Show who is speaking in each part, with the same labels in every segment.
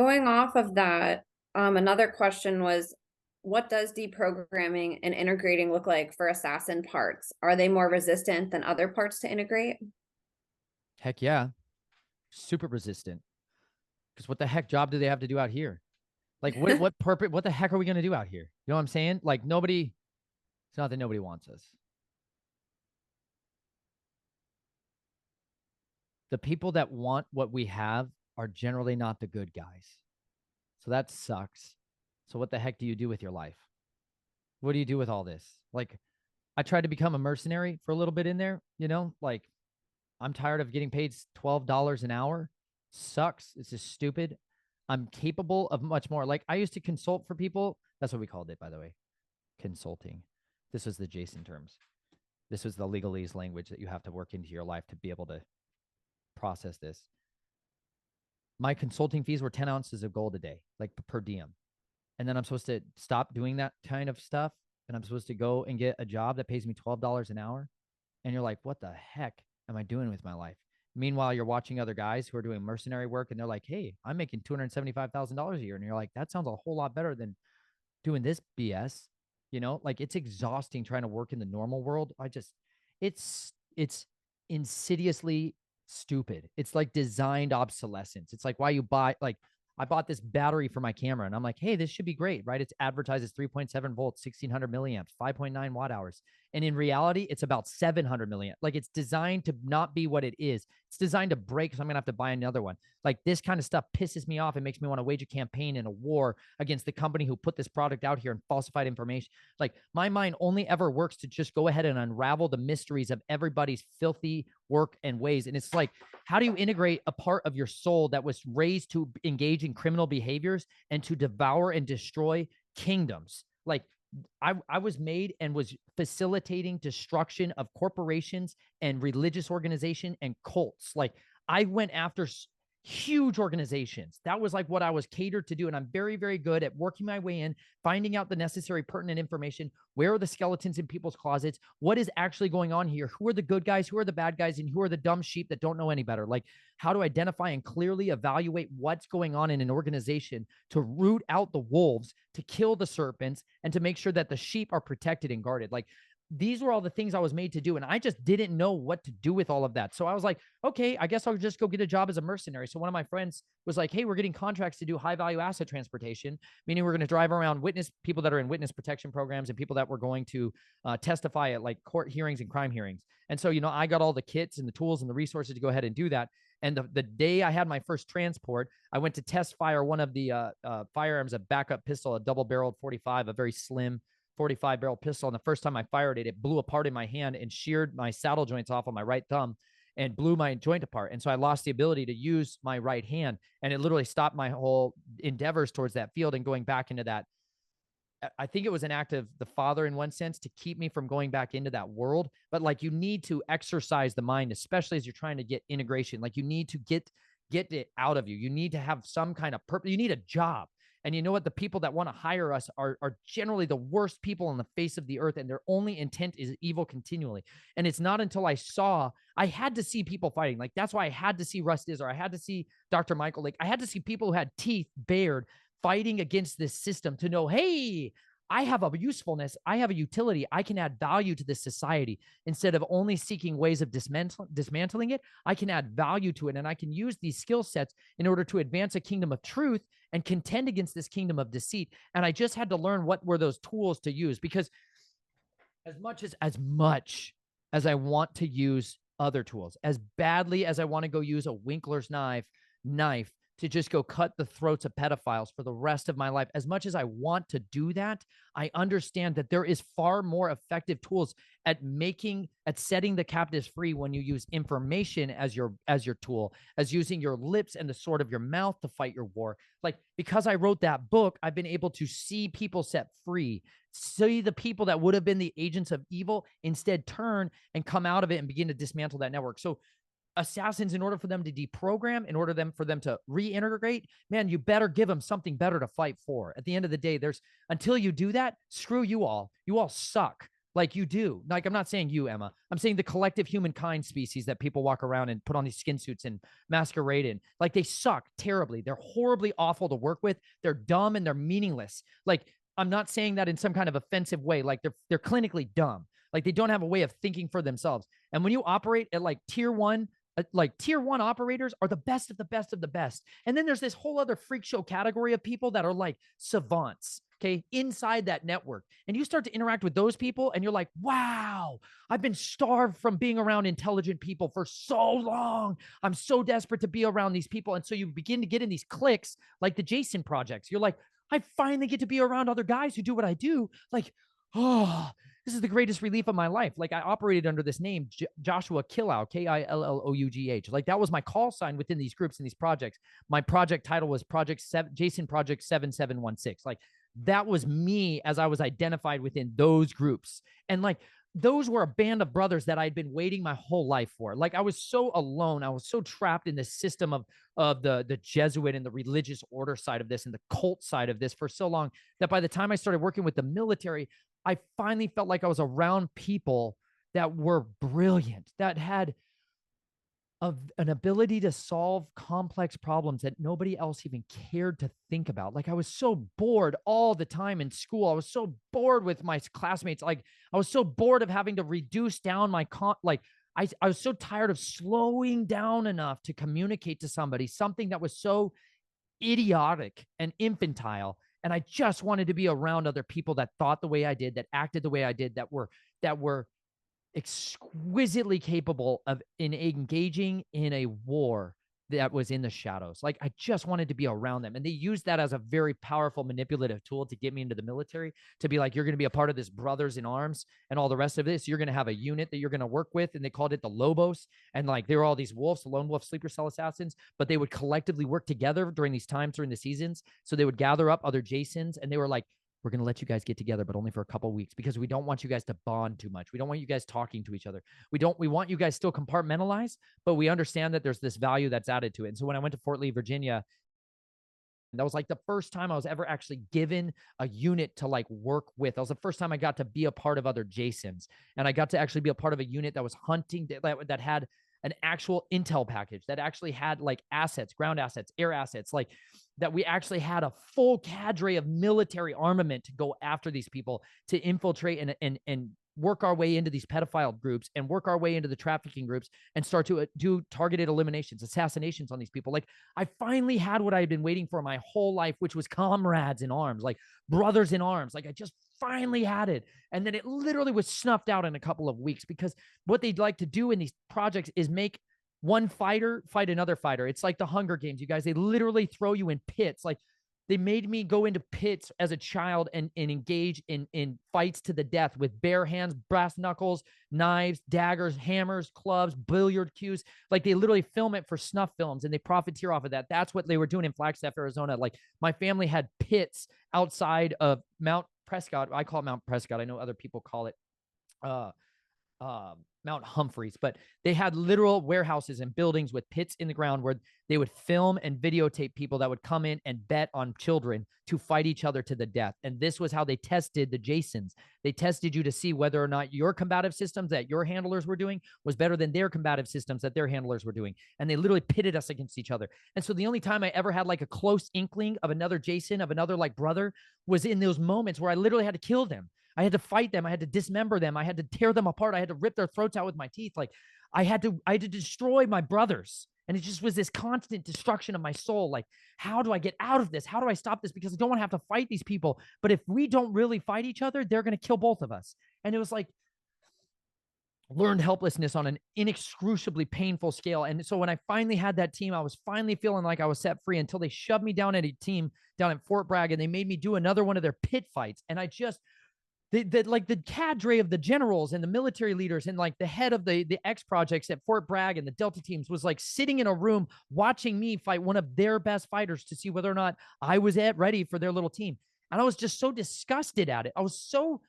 Speaker 1: Going off of that, another question was, what does deprogramming and integrating look like for assassin parts? Are they more resistant than other parts to integrate?
Speaker 2: Heck yeah. Super resistant. Because what the heck job do they have to do out here? Like what purpose, what the heck are we going to do out here? You know what I'm saying? Like nobody, it's not that nobody wants us. The people that want what we have are generally not the good guys. So that sucks. So what the heck do you do with your life? What do you do with all this? Like I tried to become a mercenary for a little bit in there, you know, like I'm tired of getting paid $12 an hour. Sucks. It's just stupid. I'm capable of much more. Like I used to consult for people. That's what we called it, by the way. Consulting. This was the Jason terms. This was the legalese language that you have to work into your life to be able to process this. My consulting fees were 10 ounces of gold a day, like per diem. And then I'm supposed to stop doing that kind of stuff. And I'm supposed to go and get a job that pays me $12 an hour. And you're like, what the heck am I doing with my life? Meanwhile, you're watching other guys who are doing mercenary work and they're like, hey, I'm making $275,000 a year. And you're like, that sounds a whole lot better than doing this BS. You know, like it's exhausting trying to work in the normal world. It's insidiously stupid. It's like designed obsolescence. It's like why you buy, like, I bought this battery for my camera and I'm like, hey, this should be great, right? It's advertised as 3.7 volts, 1600 milliamps, 5.9 watt hours. And in reality, it's about 700 milliamps. Like it's designed to not be what it is. It's designed to break. So I'm going to have to buy another one. Like this kind of stuff pisses me off. It makes me want to wage a campaign and a war against the company who put this product out here and falsified information. Like my mind only ever works to just go ahead and unravel the mysteries of everybody's filthy work and ways. And it's like, how do you integrate a part of your soul that was raised to engage in criminal behaviors and to devour and destroy kingdoms? Like I was made and was facilitating destruction of corporations and religious organization and cults. Like I went after huge organizations. That was like what I was catered to do. And I'm very, very good at working my way in, finding out the necessary pertinent information. Where are the skeletons in people's closets? What is actually going on here? Who are the good guys? Who are the bad guys? And who are the dumb sheep that don't know any better? Like how to identify and clearly evaluate what's going on in an organization to root out the wolves, to kill the serpents, and to make sure that the sheep are protected and guarded. Like these were all the things I was made to do. And I just didn't know what to do with all of that. So I was like, okay, I guess I'll just go get a job as a mercenary. So one of my friends was like, hey, we're getting contracts to do high value asset transportation, meaning we're going to drive around witness people that are in witness protection programs and people that were going to testify at like court hearings and crime hearings. And so, you know, I got all the kits and the tools and the resources to go ahead and do that. And the day I had my first transport, I went to test fire one of the firearms, a backup pistol, a double barreled 45, a very slim 45 barrel pistol. And the first time I fired it, it blew apart in my hand and sheared my saddle joints off on my right thumb and blew my joint apart. And so I lost the ability to use my right hand. And it literally stopped my whole endeavors towards that field and going back into that. I think it was an act of the Father in one sense to keep me from going back into that world. But like you need to exercise the mind, especially as you're trying to get integration. Like you need to get it out of you. You need to have some kind of purpose. You need a job. And you know what? The people that want to hire us are generally the worst people on the face of the earth, and their only intent is evil continually. And it's not until I had to see people fighting. Like that's why I had to see Russ Dizzler. I had to see Dr. Michael. Like I had to see people who had teeth bared fighting against this system to know, hey, I have a usefulness. I have a utility. I can add value to this society instead of only seeking ways of dismantling it. I can add value to it. And I can use these skill sets in order to advance a kingdom of truth and contend against this kingdom of deceit. And I just had to learn what were those tools to use, because as I want to use other tools, as badly as I want to go use a Winkler's knife to just go cut the throats of pedophiles for the rest of my life, as much as I want to do that, I understand that there is far more effective tools at setting the captives free when you use information as your tool, as using your lips and the sword of your mouth to fight your war. Like, because I wrote that book, I've been able to see people set free, see the people that would have been the agents of evil instead turn and come out of it and begin to dismantle that network. So assassins, in order for them to deprogram, for them to reintegrate, man, you better give them something better to fight for. At the end of the day, until you do that, screw you all. You all suck. Like you do. Like, I'm not saying you, Emma. I'm saying the collective humankind species that people walk around and put on these skin suits and masquerade in. Like, they suck terribly. They're horribly awful to work with. They're dumb and they're meaningless. Like, I'm not saying that in some kind of offensive way. Like, they're clinically dumb. Like, they don't have a way of thinking for themselves. And when you operate at like tier one operators are the best of the best of the best. And then there's this whole other freak show category of people that are like savants, okay, inside that network. And you start to interact with those people and you're like, wow, I've been starved from being around intelligent people for so long. I'm so desperate to be around these people. And so you begin to get in these cliques like the Jason projects. You're like, I finally get to be around other guys who do what I do. Like, oh, this is the greatest relief of my life. Like, I operated under this name, Joshua Killough, Killough. Like, that was my call sign within these groups and these projects. My project title was Jason Project 7716. Like, that was me as I was identified within those groups. And like, those were a band of brothers that I'd been waiting my whole life for. Like, I was so alone. I was so trapped in this system of the Jesuit and the religious order side of this and the cult side of this for so long that by the time I started working with the military, I finally felt like I was around people that were brilliant, that had an ability to solve complex problems that nobody else even cared to think about. Like, I was so bored all the time in school. I was so bored with my classmates. Like, I was so bored of having to reduce down my I was so tired of slowing down enough to communicate to somebody something that was so idiotic and infantile. And I just wanted to be around other people that thought the way I did, that acted the way I did, that were exquisitely capable of engaging in a war that was in the shadows. Like, I just wanted to be around them. And they used that as a very powerful manipulative tool to get me into the military, to be like, you're going to be a part of this brothers in arms and all the rest of this. You're going to have a unit that you're going to work with. And they called it the Lobos. And like, they were all these wolves, lone wolf sleeper cell assassins, but they would collectively work together during these times, during the seasons. So they would gather up other Jasons and they were like, we're going to let you guys get together, but only for a couple of weeks because we don't want you guys to bond too much. We don't want you guys talking to each other. We want you guys still compartmentalized, but we understand that there's this value that's added to it. And so when I went to Fort Lee, Virginia, that was like the first time I was ever actually given a unit to like work with. That was the first time I got to be a part of other Jasons. And I got to actually be a part of a unit that was hunting, that had an actual intel package, that actually had like assets, ground assets, air assets, like that we actually had a full cadre of military armament to go after these people, to infiltrate and work our way into these pedophile groups and work our way into the trafficking groups and start to do targeted eliminations, assassinations on these people. Like, I finally had what I had been waiting for my whole life, which was comrades in arms, like brothers in arms. Like, I just finally had it. And then it literally was snuffed out in a couple of weeks because what they'd like to do in these projects is make one fighter fight another fighter. It's like the Hunger Games, you guys. They literally throw you in pits. Like, they made me go into pits as a child and engage in fights to the death with bare hands, brass knuckles, knives, daggers, hammers, clubs, billiard cues. Like, they literally film it for snuff films and they profiteer off of that. That's what they were doing in Flagstaff, Arizona. Like, my family had pits outside of Mount Prescott. I call it Mount Prescott. I know other people call it Mount Humphreys, but they had literal warehouses and buildings with pits in the ground where they would film and videotape people that would come in and bet on children to fight each other to the death. And this was how they tested the Jasons. They tested you to see whether or not your combative systems that your handlers were doing was better than their combative systems that their handlers were doing. And they literally pitted us against each other. And so the only time I ever had like a close inkling of another Jason, of another like brother, was in those moments where I literally had to kill them. I had to fight them. I had to dismember them. I had to tear them apart. I had to rip their throats out with my teeth. Like, I had to destroy my brothers. And it just was this constant destruction of my soul. Like, how do I get out of this? How do I stop this? Because I don't want to have to fight these people. But if we don't really fight each other, they're going to kill both of us. And it was like learned helplessness on an inexcruciably painful scale. And so when I finally had that team, I was finally feeling like I was set free until they shoved me down at a team down at Fort Bragg and they made me do another one of their pit fights. And I just, like the cadre of the generals and the military leaders and like the head of the X projects at Fort Bragg and the Delta teams was like sitting in a room watching me fight one of their best fighters to see whether or not I was ready for their little team. And I was just so disgusted at it. I was so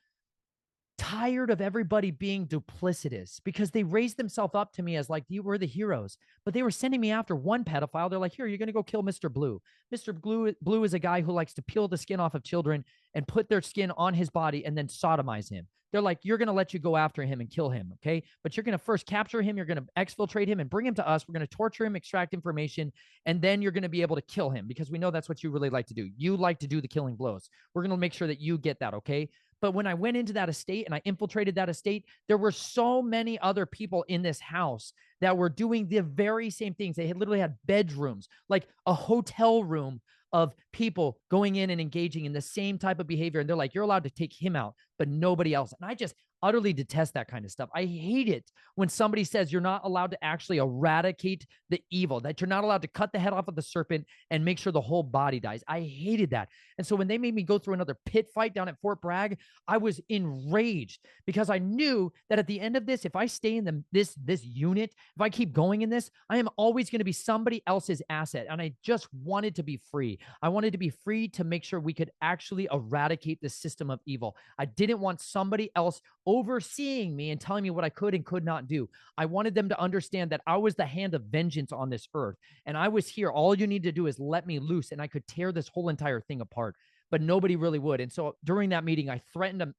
Speaker 2: tired of everybody being duplicitous because they raised themselves up to me as like, you were the heroes, but they were sending me after one pedophile. They're like, here, you're going to go kill Mr. Blue. Mr. Blue is a guy who likes to peel the skin off of children and put their skin on his body and then sodomize him. They're like, you're going to let you go after him and kill him. Okay. But you're going to first capture him. You're going to exfiltrate him and bring him to us. We're going to torture him, extract information, and then you're going to be able to kill him because we know that's what you really like to do. You like to do the killing blows. We're going to make sure that you get that. Okay. But when I went into that estate and I infiltrated that estate, there were so many other people in this house that were doing the very same things. They had literally had bedrooms, like a hotel room of people going in and engaging in the same type of behavior. And they're like, you're allowed to take him out, but nobody else. And I just utterly detest that kind of stuff. I hate it when somebody says you're not allowed to actually eradicate the evil, that you're not allowed to cut the head off of the serpent and make sure the whole body dies. I hated that. And so when they made me go through another pit fight down at Fort Bragg, I was enraged because I knew that at the end of this, if I stay in this unit, if I keep going in this, I am always going to be somebody else's asset. And I just wanted to be free. I wanted to be free to make sure we could actually eradicate the system of evil. I didn't want somebody else overseeing me and telling me what I could and could not do. I wanted them to understand that I was the hand of vengeance on this earth. And I was here. All you need to do is let me loose and I could tear this whole entire thing apart. But nobody really would. And so during that meeting, I threatened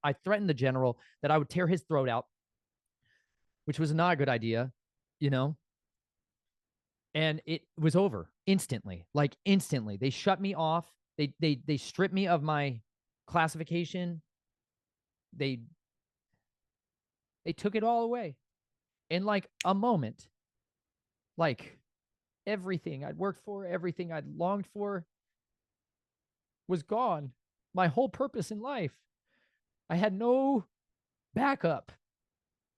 Speaker 2: the general that I would tear his throat out, which was not a good idea, you know? And it was over instantly, like instantly. They shut me off. They stripped me of my classification. They took it all away in like a moment. Like everything I'd worked for, everything I'd longed for was gone. My whole purpose in life. I had no backup.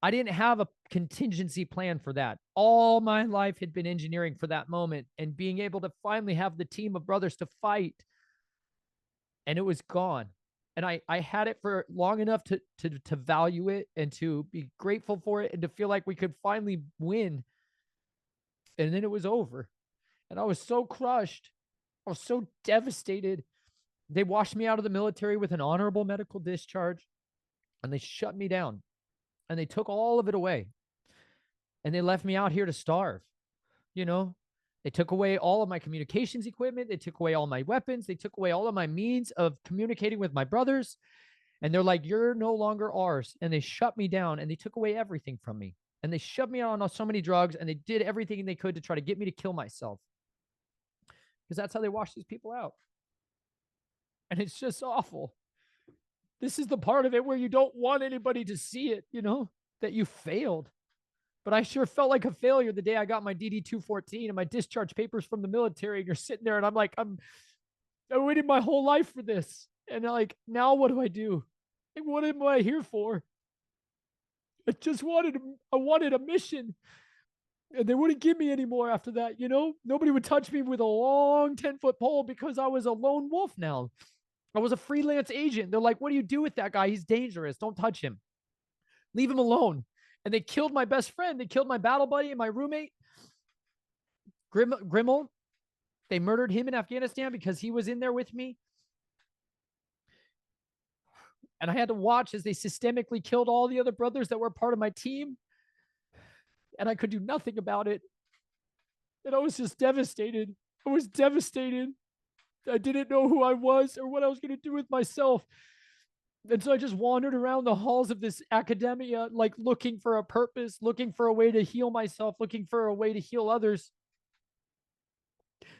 Speaker 2: I didn't have a contingency plan for that. All my life had been engineering for that moment and being able to finally have the team of brothers to fight. And it was gone. And I had it for long enough to value it and to be grateful for it and to feel like we could finally win. And then it was over. And I was so crushed. I was so devastated. They washed me out of the military with an honorable medical discharge and they shut me down and they took all of it away and they left me out here to starve. You know, they took away all of my communications equipment. They took away all my weapons. They took away all of my means of communicating with my brothers. And they're like, you're no longer ours. And they shut me down and they took away everything from me. And they shoved me on so many drugs and they did everything they could to try to get me to kill myself. Because that's how they wash these people out. And it's just awful. This is the part of it where you don't want anybody to see it, you know, that you failed. But I sure felt like a failure the day I got my DD-214 and my discharge papers from the military. And you're sitting there and I'm like, I waited my whole life for this. And like, now what do I do? Like, what am I here for? I wanted a mission. And they wouldn't give me any more after that, you know? Nobody would touch me with a long 10-foot pole because I was a lone wolf now. I was a freelance agent. They're like, what do you do with that guy? He's dangerous. Don't touch him. Leave him alone. And they killed my best friend. They killed my battle buddy and my roommate, Grimmel. They murdered him in Afghanistan because he was in there with me. And I had to watch as they systemically killed all the other brothers that were part of my team. And I could do nothing about it. And I was just devastated. I was devastated. I didn't know who I was or what I was going to do with myself. And so I just wandered around the halls of this academia, like looking for a purpose, looking for a way to heal myself, looking for a way to heal others.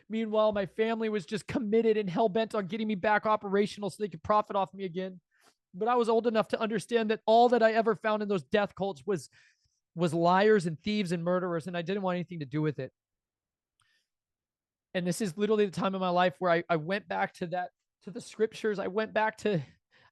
Speaker 2: Meanwhile, my family was just committed and hell-bent on getting me back operational so they could profit off me again. But I was old enough to understand that all that I ever found in those death cults was liars and thieves and murderers, and I didn't want anything to do with it. And this is literally the time in my life where I went back to the scriptures. I went back to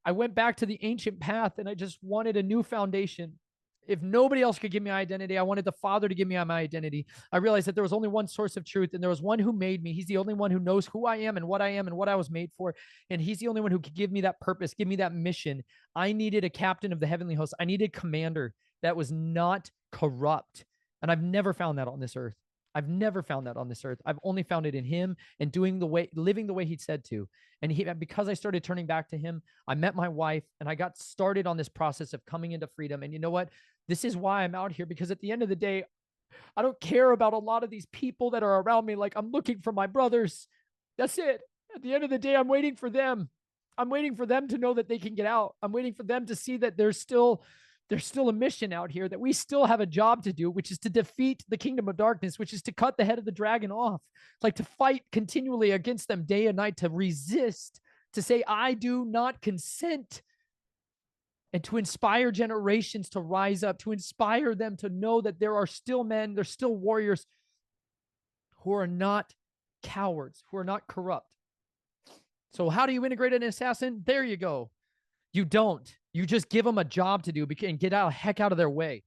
Speaker 2: the ancient path, and I just wanted a new foundation. If nobody else could give me identity, I wanted the Father to give me my identity. I realized that there was only one source of truth, and there was one who made me. He's the only one who knows who I am and what I was made for. And he's the only one who could give me that purpose, give me that mission. I needed a captain of the heavenly host. I needed a commander that was not corrupt. And I've never found that on this earth. I've never found that on this earth. I've only found it in him and living the way he said to. And because I started turning back to him, I met my wife and I got started on this process of coming into freedom. And you know what? This is why I'm out here, because at the end of the day, I don't care about a lot of these people that are around me. Like, I'm looking for my brothers. That's it. At the end of the day, I'm waiting for them. I'm waiting for them to know that they can get out. I'm waiting for them to see that there's still a mission out here, that we still have a job to do, which is to defeat the kingdom of darkness, which is to cut the head of the dragon off, like to fight continually against them day and night, to resist, to say, I do not consent, and to inspire generations to rise up, to inspire them to know that there are still men, there's still warriors who are not cowards, who are not corrupt. So how do you integrate an assassin? There you go. You don't. You just give them a job to do and get out heck out of their way.